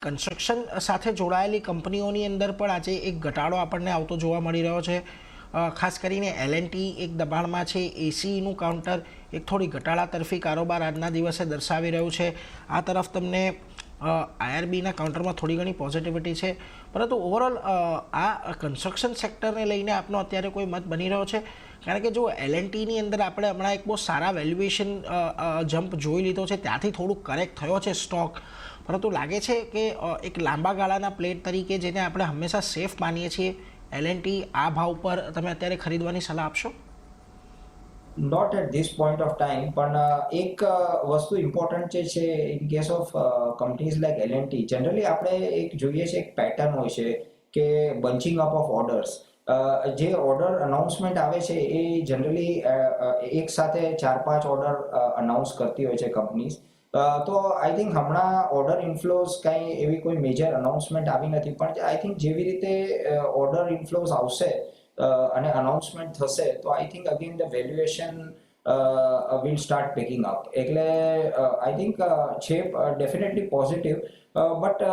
Construction સાથે જોડાયેલી કંપનીઓની અંદર પણ આજે એક ઘટાડો આપણને આવતો જોવા મળી રહ્યો છે. ખાસ કરીને L&T એક દબાણમાં છે. એસીનું કાઉન્ટર એક થોડી ઘટાડા તરફી કારોબાર આજના દિવસે દર્શાવી રહ્યું છે. આ તરફ તમને IRBના કાઉન્ટરમાં થોડી ઘણી પોઝિટિવિટી છે, પરંતુ ઓવરઓલ આ કન્સ્ટ્રક્શન સેક્ટરને લઈને આપનો અત્યારે કોઈ મત બની રહ્યો છે? કારણ કે જો L&Tની અંદર આપણે હમણાં એક બહુ સારા વેલ્યુએશન જમ્પ જોઈ લીધો છે, ત્યાંથી થોડુંક કરેક્ટ થયો છે સ્ટોક, પરંતુ લાગે છે કે એક લાંબા ગાળાના પ્લેટ તરીકે જેને આપણે હંમેશા સેફ માનીએ છીએ, L&T આ ભાવ પર તમે અત્યારે ખરીદવાની સલાહ આપશો? Not at this point of time, પણ એક વસ્તુ ઇમ્પોર્ટન્ટ છે in case of companies like L&T. Generally આપણે એક જોઈએ છે, એક પેટર્ન હોય છે કે બંચિંગ અપ ઓફ ઓર્ડર્સ. જે ઓર્ડર અનાઉન્સમેન્ટ આવે છે એ જનરલી એક સાથે 4-5 ઓર્ડર અનાઉન્સ કરતી હોય છે કંપનીઝ. તો આઈ થિંક હમણાં ઓર્ડર ઇન્ફ્લોઝ કાંઈ એવી કોઈ મેજર અનાઉન્સમેન્ટ આવી નથી, પણ આઈ થિંક જેવી રીતે ઓર્ડર ઇન્ફ્લોઝ આવશે અને અનાઉન્સમેન્ટ થશે તો I think again the valuation will start picking up. એટલે આઈ થિંક છે definitely positive, but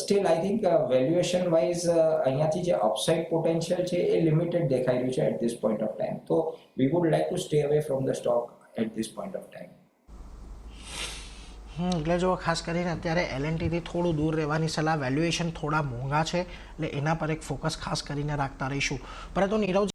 still I think valuation wise અહીંયાથી જે અપસાઇડ પોટેન્શિયલ છે એ લિમિટેડ દેખાઈ રહ્યું છે at this point of time. તો we would like to stay away from the stock at this point of time. એટલે જો ખાસ કરીને અત્યારે L&Tથી થોડું દૂર રહેવાની સલાહ, વેલ્યુએશન થોડા મોંઘા છે એટલે એના પર એક ફોકસ ખાસ કરીને રાખતા રહીશું. પરંતુ નીરવ